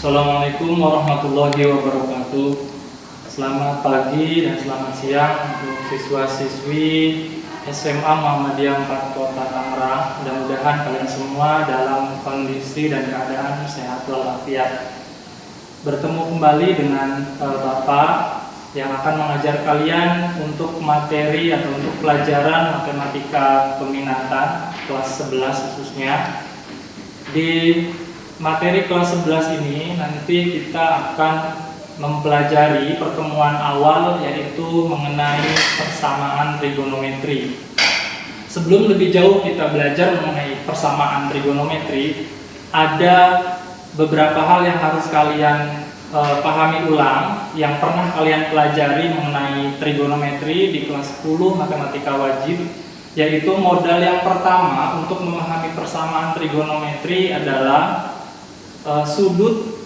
Assalamualaikum warahmatullahi wabarakatuh. Selamat pagi dan selamat siang untuk siswa-siswi SMA Muhammadiyah 4 Kota Tangerang. Mudah-mudahan kalian semua dalam kondisi dan keadaan sehat walafiat. Bertemu kembali dengan Bapak yang akan mengajar kalian untuk materi atau untuk pelajaran matematika peminatan kelas 11 khususnya. Di materi kelas 11 ini nanti kita akan mempelajari pertemuan awal, yaitu mengenai persamaan trigonometri. Sebelum lebih jauh kita belajar mengenai persamaan trigonometri, ada beberapa hal yang harus kalian pahami ulang yang pernah kalian pelajari mengenai trigonometri di kelas 10 matematika wajib, yaitu modal yang pertama untuk memahami persamaan trigonometri adalah sudut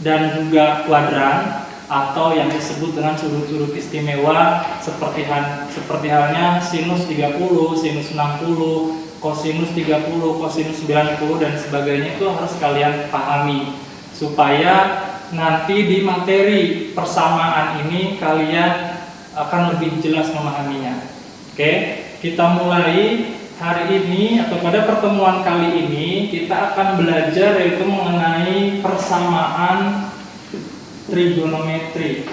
dan juga kuadran, atau yang disebut dengan sudut-sudut istimewa seperti halnya sinus 30, sinus 60, kosinus 30, kosinus 90 dan sebagainya. Itu harus kalian pahami supaya nanti di materi persamaan ini kalian akan lebih jelas memahaminya. Oke, kita mulai. Hari ini atau pada pertemuan kali ini kita akan belajar yaitu mengenai persamaan trigonometri.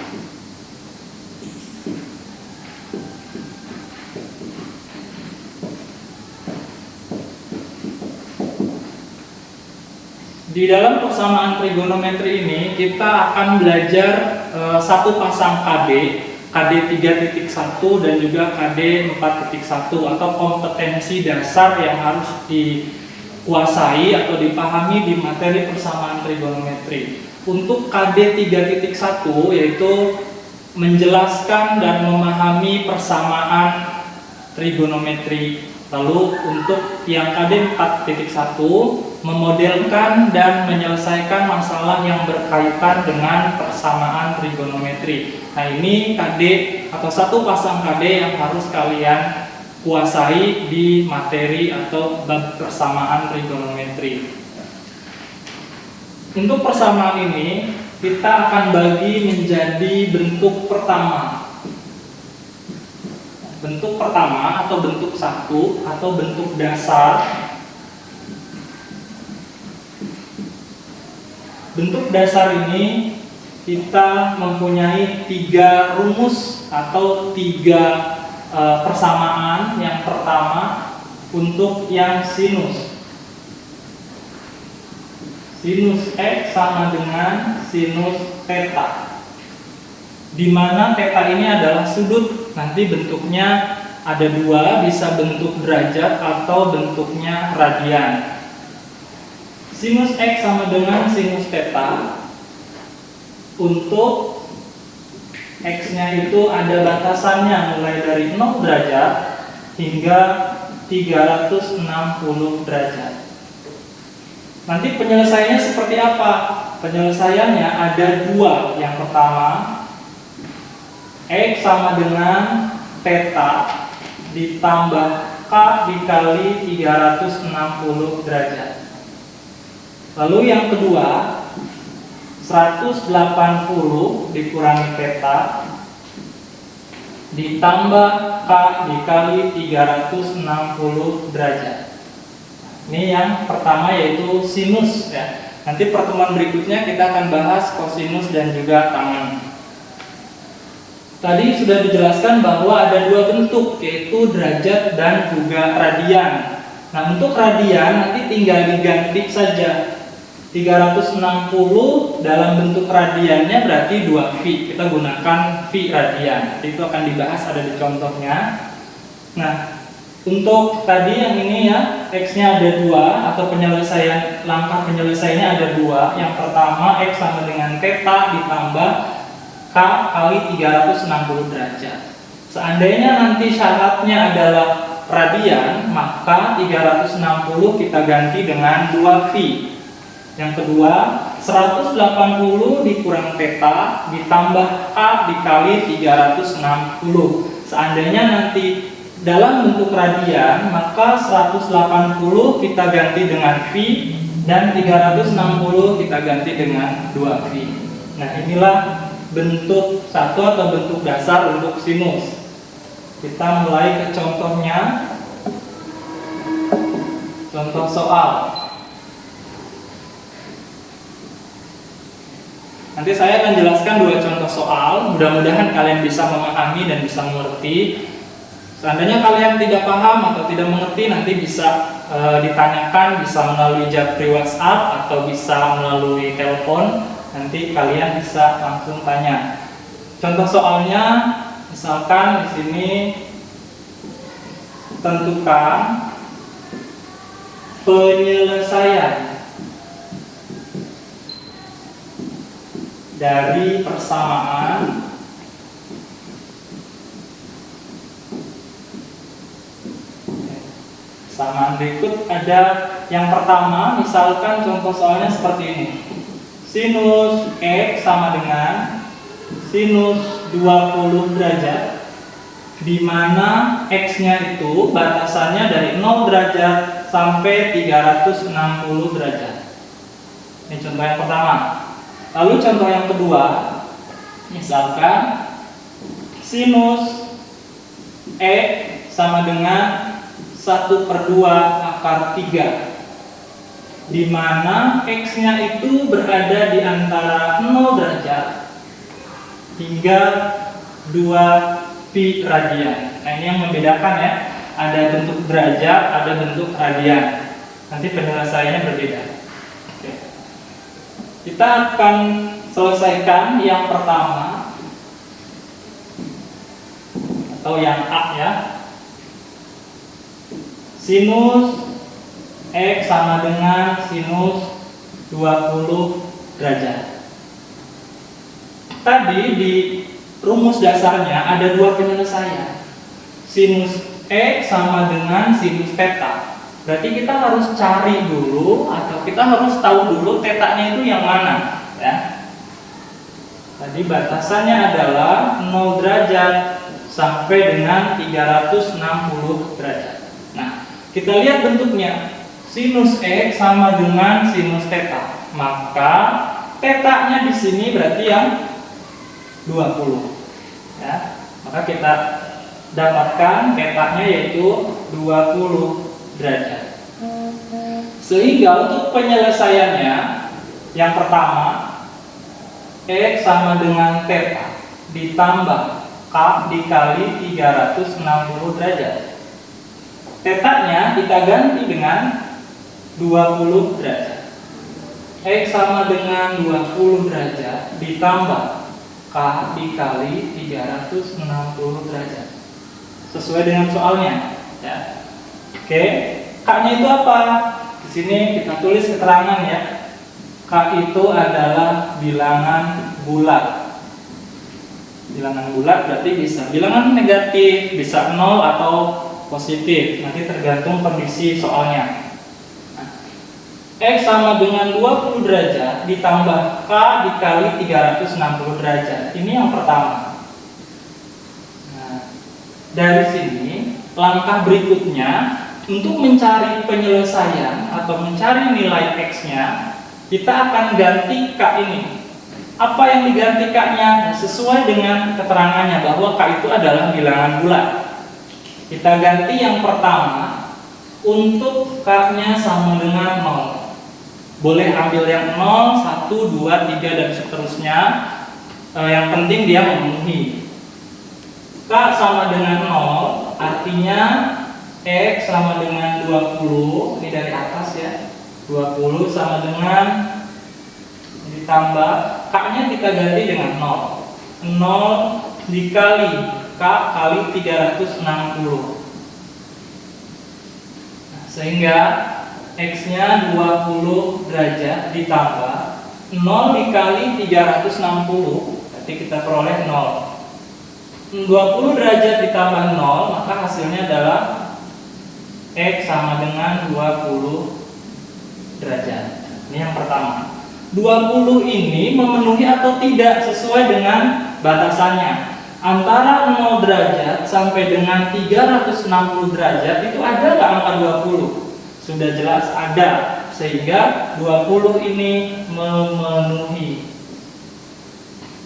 Di dalam persamaan trigonometri ini kita akan belajar satu pasang KD 3.1 dan juga KD 4.1 atau kompetensi dasar yang harus dikuasai atau dipahami di materi persamaan trigonometri. Untuk KD 3.1 yaitu menjelaskan dan memahami persamaan trigonometri. Lalu untuk yang KD 4.1 memodelkan dan menyelesaikan masalah yang berkaitan dengan persamaan trigonometri. Nah, ini KD atau satu pasang KD yang harus kalian kuasai di materi atau bab persamaan trigonometri. Untuk persamaan ini kita akan bagi menjadi bentuk pertama. Bentuk pertama atau bentuk satu atau bentuk dasar. Bentuk dasar ini kita mempunyai 3 rumus atau 3 persamaan. Yang pertama untuk yang sinus. Sinus X sama dengan sinus theta, di mana theta ini adalah sudut. Nanti bentuknya ada 2, bisa bentuk derajat atau bentuknya radian. Sinus X sama dengan sinus theta. Untuk X-nya itu ada batasannya mulai dari 0 derajat hingga 360 derajat. Nanti penyelesaiannya seperti apa? Penyelesaiannya ada 2. Yang pertama, X sama dengan theta ditambah K dikali 360 derajat. Lalu yang kedua, 180 dikurangi theta ditambah K dikali 360 derajat. Ini yang pertama, yaitu sinus ya. Nanti pertemuan berikutnya kita akan bahas kosinus dan juga tangen. Tadi sudah dijelaskan bahwa ada 2 bentuk, yaitu derajat dan juga radian. Nah, untuk radian nanti tinggal diganti saja. 360 dalam bentuk radiannya berarti 2V. Kita gunakan V radian. Itu akan dibahas, ada di contohnya. Nah, untuk tadi yang ini ya, X-nya ada 2 atau langkah penyelesaiannya ada 2. Yang pertama, X sama dengan theta ditambah K kali 360 derajat. Seandainya nanti syaratnya adalah radian, maka 360 kita ganti dengan 2V. Yang kedua, 180 dikurang theta ditambah K dikali 360. Seandainya nanti dalam bentuk radian, maka 180 kita ganti dengan V dan 360 kita ganti dengan 2pi. Nah, inilah bentuk satu atau bentuk dasar untuk sinus. Kita mulai ke contohnya. Contoh soal. Nanti saya akan jelaskan 2 contoh soal. Mudah-mudahan kalian bisa memahami dan bisa mengerti. Seandainya kalian tidak paham atau tidak mengerti, nanti bisa ditanyakan, bisa melalui japri WhatsApp atau bisa melalui telepon. Nanti kalian bisa langsung tanya. Contoh soalnya, misalkan di sini tentukan penyelesaian dari persamaan berikut. Ada yang pertama, misalkan contoh soalnya seperti ini. Sinus X sama dengan sinus 20 derajat, di mana X-nya itu batasannya dari 0 derajat sampai 360 derajat. Ini contoh yang pertama. Lalu contoh yang kedua, misalkan sinus X sama dengan 1/2 akar 3, di mana X-nya itu berada di antara 0 derajat hingga 2pi radian. Nah, ini yang membedakan ya. Ada bentuk derajat, ada bentuk radian. Nanti penyelesaiannya berbeda. Oke. Kita akan selesaikan yang pertama atau yang A ya. Sinus X sama dengan sinus 20 derajat. Tadi di rumus dasarnya ada 2 penyelesaian. Sinus X sama dengan sinus theta. Berarti kita harus cari dulu atau kita harus tahu dulu tetanya itu yang mana ya. Tadi batasannya adalah 0 derajat sampai dengan 360 derajat. Nah, kita lihat bentuknya. Sinus X sama dengan sinus theta. Maka tetanya di sini berarti yang 20 ya. Maka kita dapatkan tetanya yaitu 20 derajat. Sehingga untuk penyelesaiannya, yang pertama X sama dengan theta ditambah K dikali 360 derajat. Tetanya kita ganti dengan 20 derajat. X sama dengan 20 derajat ditambah K dikali 360 derajat. Sesuai dengan soalnya ya. Oke, K-nya itu apa? Di sini kita tulis keterangan ya. K itu adalah bilangan bulat. Bilangan bulat berarti bisa bilangan negatif, bisa 0 atau positif. Nanti tergantung kondisi soalnya. X sama dengan 20 derajat ditambah K dikali 360 derajat. Ini yang pertama. Nah, dari sini langkah berikutnya untuk mencari penyelesaian atau mencari nilai X-nya, kita akan ganti K ini. Apa yang diganti K-nya? Sesuai dengan keterangannya bahwa K itu adalah bilangan bulat. Kita ganti yang pertama untuk K-nya sama dengan 0. Boleh ambil yang 0, 1, 2, 3 dan seterusnya. Yang penting dia memenuhi. K sama dengan 0 artinya X sama dengan 20. Ini dari atas ya. 20 sama dengan ditambah K-nya kita ganti dengan 0. 0 dikali K kali 360. Nah, sehingga X-nya 20 derajat ditambah 0 dikali 360, berarti kita peroleh 0. 20 derajat ditambah 0, maka hasilnya adalah X sama dengan 20 derajat. Ini yang pertama. 20 ini memenuhi atau tidak sesuai dengan batasannya. Antara 0 derajat sampai dengan 360 derajat itu ada nggak angka 20? Sudah jelas ada. sehingga 20 ini memenuhi.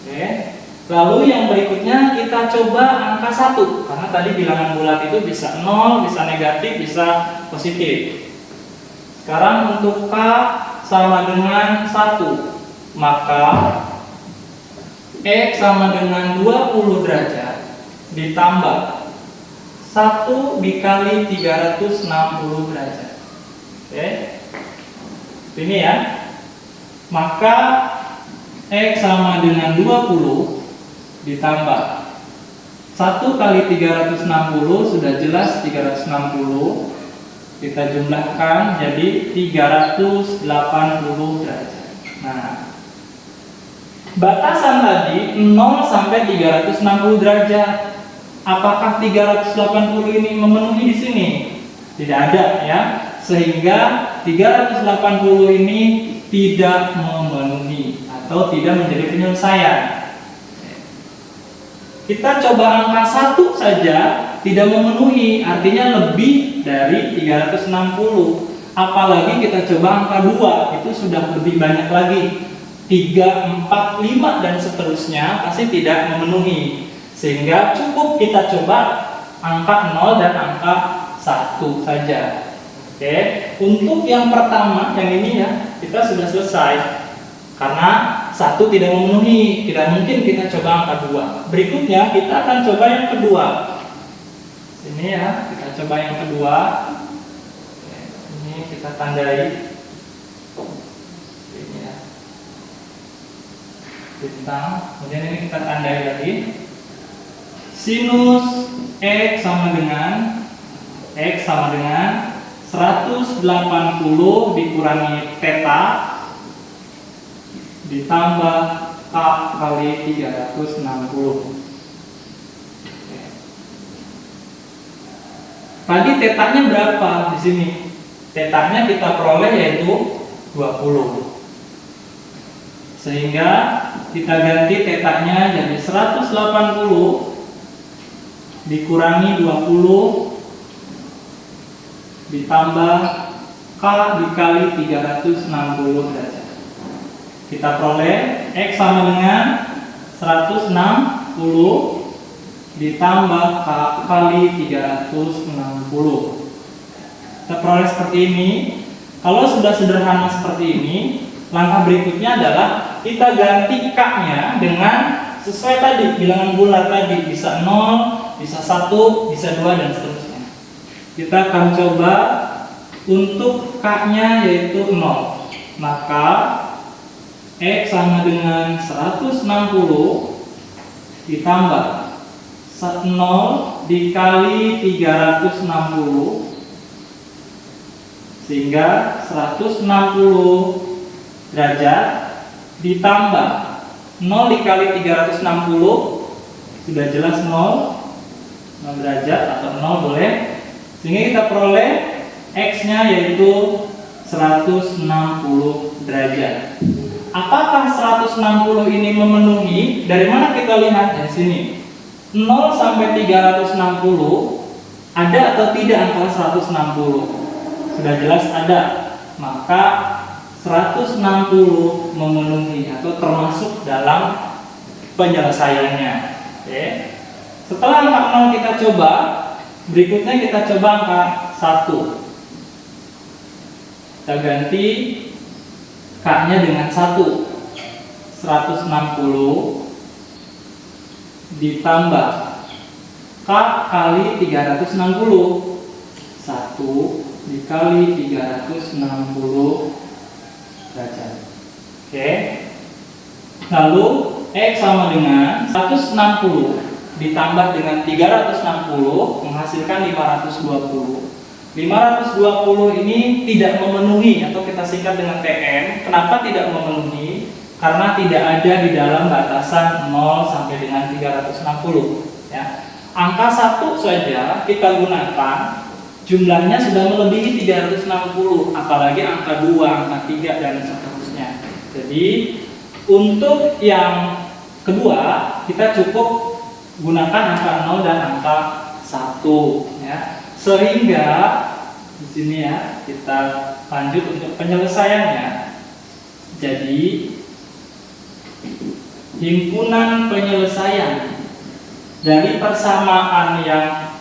Oke. Lalu yang berikutnya kita coba angka 1, karena tadi bilangan bulat itu bisa 0, bisa negatif, bisa positif. Sekarang untuk K sama dengan 1, maka X sama dengan 20 derajat ditambah 1 dikali 360 derajat. Oke. Ini ya. Maka X sama dengan 20 ditambah 1 kali 360, sudah jelas 360, kita jumlahkan jadi 380 derajat. Nah, batasan tadi 0 sampai 360 derajat. Apakah 380 ini memenuhi di sini? Tidak ada ya. Sehingga 380 ini tidak memenuhi atau tidak menjadi penyelesaian. Kita coba angka 1 saja tidak memenuhi, artinya lebih dari 360. Apalagi kita coba angka 2, itu sudah lebih banyak lagi. 3, 4, 5 dan seterusnya pasti tidak memenuhi. Sehingga cukup kita coba angka 0 dan angka 1 saja. Oke, untuk yang pertama, yang ini ya, kita sudah selesai. Karena 1 tidak memenuhi, tidak mungkin kita coba angka 2. Berikutnya kita akan coba yang kedua. Ini ya, kita coba yang kedua. Ini kita tandai. Ini ya. Bintang. Kemudian ini kita tandai lagi. Sinus X sama dengan 180 dikurangi theta ditambah K kali 360. Tadi tetanya berapa di sini? Tetanya kita peroleh yaitu 20. Sehingga kita ganti tetanya jadi 180 dikurangi 20 ditambah K dikali 360 derajat. Kita peroleh X sama dengan 160 ditambah K kali 360. Kita peroleh seperti ini. Kalau sudah sederhana seperti ini, langkah berikutnya adalah kita ganti K-nya dengan sesuai tadi bilangan bulat tadi, bisa 0, bisa 1, bisa 2 dan seterusnya. Kita akan coba untuk K-nya yaitu 0. Maka X sama dengan 160 ditambah 0 dikali 360 sehingga 160 derajat ditambah 0 dikali 360 sudah jelas 0 derajat atau 0 boleh, sehingga kita peroleh X-nya yaitu 160 derajat. Apakah 160 ini memenuhi? Dari mana kita lihat? Dari sini. 0 sampai 360 ada atau tidak angka 160? Sudah jelas ada. Maka 160 memenuhi atau termasuk dalam penyelesaiannya. Oke. Setelah angka 0 kita coba, berikutnya kita coba angka 1. Kita ganti K-nya dengan 1. 160 ditambah K kali 360. 1 dikali 360 derajat. Oke. Lalu X sama dengan 160 ditambah dengan 360 menghasilkan 520. 520 ini tidak memenuhi atau kita singkat dengan TM. Kenapa tidak memenuhi? Karena tidak ada di dalam batasan 0 sampai dengan 360 ya. Angka 1 saja kita gunakan, jumlahnya sudah melebihi 360, apalagi angka 2, angka 3 dan seterusnya. Jadi untuk yang kedua kita cukup gunakan angka 0 dan angka 1 ya. Sehingga sini ya, kita lanjut untuk penyelesaiannya. Jadi himpunan penyelesaian dari persamaan yang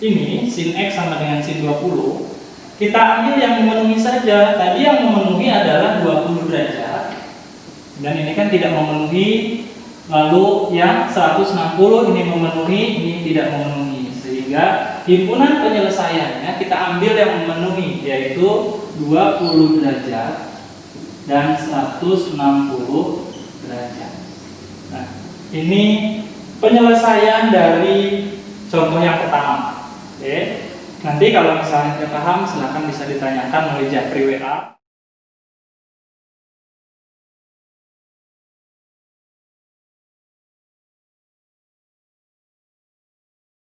ini sin X sama dengan sin 20, kita ambil yang memenuhi saja. Tadi yang memenuhi adalah 20 derajat, dan ini kan tidak memenuhi. Lalu yang 160 ini memenuhi, ini tidak memenuhi. Sehingga himpunan penyelesaiannya kita ambil yang memenuhi, yaitu 20 derajat dan 160 derajat. Nah, ini penyelesaian dari contoh yang pertama. Oke. Nanti kalau misalnya tidak paham, silahkan bisa ditanyakan melalui japri WA.